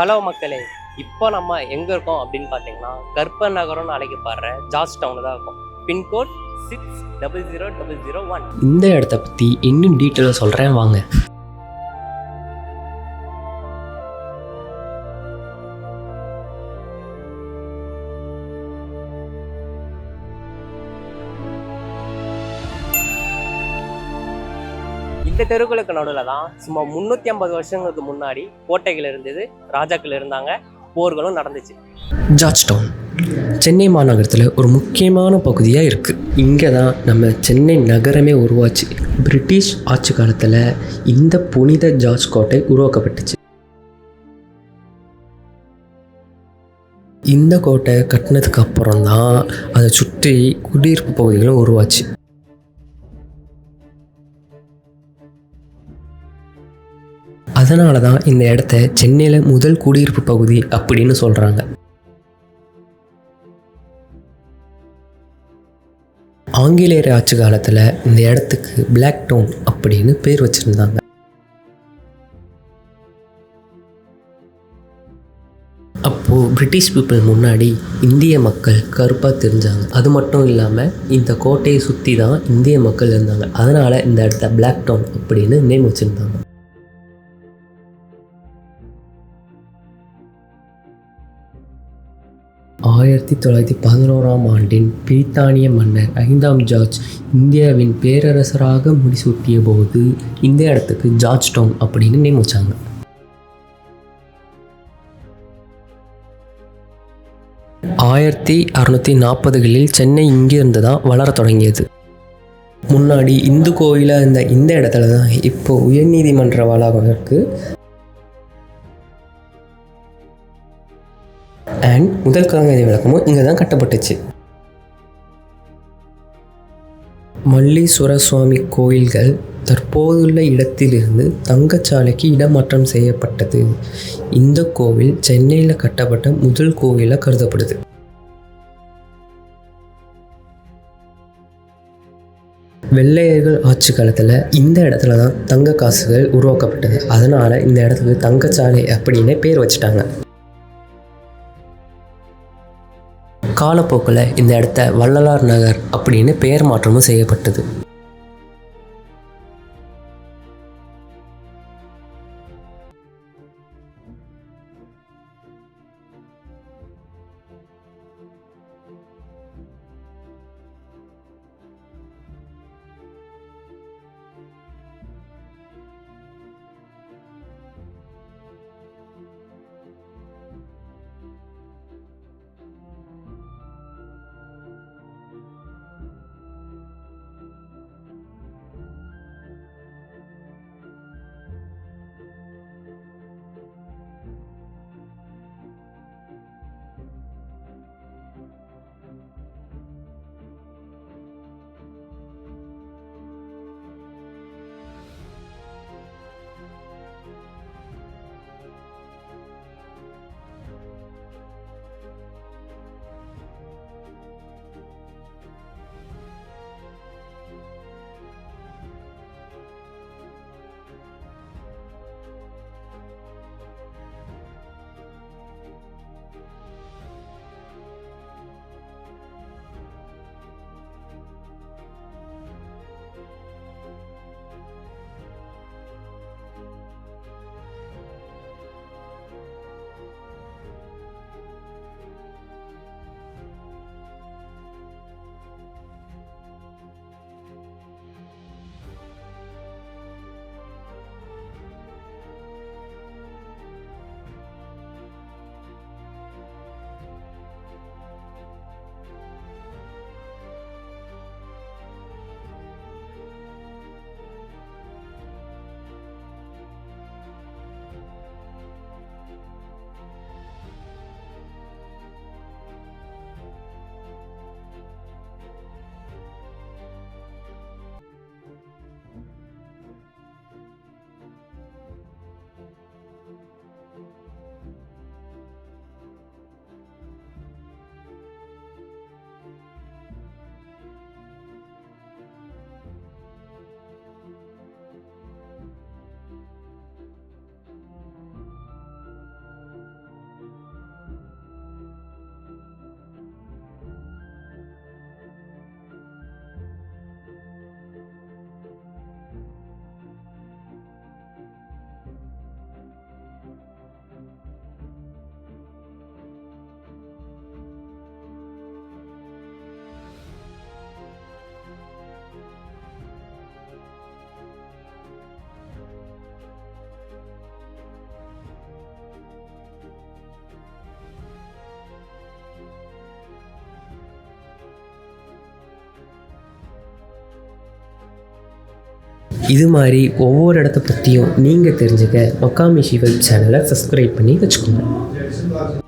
Hello மக்களே, இப்போ நம்ம எங்கே இருக்கோம் அப்படின்னு பார்த்தீங்கன்னா கர்ப்ப நகரம்னு அழைக்கப்படுற ஜார்ஜ் டவுனில் தான் இருக்கோம். பின்கோட் 600001. இந்த இடத்த பற்றி இன்னும் டீட்டெயிலாக சொல்கிறேன் வாங்க. இந்த தெருக்களுக்கு நடுவில் தான் சும்மா 350 வருஷங்களுக்கு முன்னாடி கோட்டைகள் இருந்தது, ராஜாக்கள் இருந்தாங்க, போர்களும் நடந்துச்சு. ஜார்ஜ் டவுன் சென்னை மாநகரத்தில் ஒரு முக்கியமான பகுதியாக இருக்குது. இங்கே தான் நம்ம சென்னை நகரமே உருவாச்சு. பிரிட்டிஷ் ஆட்சி காலத்தில் இந்த புனித ஜார்ஜ் கோட்டை உருவாக்கப்பட்டுச்சு. இந்த கோட்டை கட்டினதுக்கு அப்புறம் தான் அதை சுற்றி குடியிருப்பு பகுதிகளும் உருவாச்சு. அதனால தான் இந்த இடத்த சென்னையில் முதல் குடியிருப்பு பகுதி அப்படின்னு சொல்கிறாங்க. ஆங்கிலேயர் ஆட்சி காலத்தில் இந்த இடத்துக்கு பிளாக் டவுன் அப்படின்னு பேர் வச்சுருந்தாங்க. அப்போது பிரிட்டிஷ் பீப்புள் முன்னாடி இந்திய மக்கள் கருப்பாக தெரிஞ்சாங்க. அது மட்டும் இல்லாமல் இந்த கோட்டையை சுற்றி தான் இந்திய மக்கள் இருந்தாங்க. அதனால் இந்த இடத்த பிளாக் டவுன் அப்படின்னு நேம் வச்சுருந்தாங்க. 1911ஆம் ஆண்டின் பிரித்தானிய மன்னர் 5ஆம் ஜார்ஜ் இந்தியாவின் பேரரசராக முடிசூட்டிய போது இந்த இடத்துக்கு ஜார்ஜ் டவுன் அப்படின்னு நேம் வச்சாங்க. ஆயிரத்தி 640களில் சென்னை இங்கிருந்து தான் வளர தொடங்கியது. முன்னாடி இந்து கோயிலாக இருந்த இந்த இடத்துல தான் இப்போ உயர்நீதிமன்ற வளாகம் இருக்குது. அண்ட் முதல் கலங்கரை விளக்கமும் இங்கே தான் கட்டப்பட்டுச்சு. மல்லீஸ்வர சுவாமி கோயில்கள் தற்போதுள்ள இடத்திலிருந்து தங்கச்சாலைக்கு இடமாற்றம் செய்யப்பட்டது. இந்த கோவில் சென்னையில் கட்டப்பட்ட முதல் கோவிலாக கருதப்படுது. வெள்ளையர்கள் ஆட்சி காலத்தில் இந்த இடத்துல தான் தங்க காசுகள் உருவாக்கப்பட்டது. அதனால் இந்த இடத்துக்கு தங்கச்சாலை அப்படின்னு பேர் வச்சுட்டாங்க. காலப்போக்கில் இந்த இடத்த வள்ளலார் நகர் அப்படின்னு பெயர் மாற்றமும் செய்யப்பட்டது. இது மாதிரி ஒவ்வொரு இடத்த பற்றியும் நீங்கள் தெரிஞ்சுக்க மக்காமி வெப் சேனலை சப்ஸ்கிரைப் பண்ணி வச்சுக்கோங்க.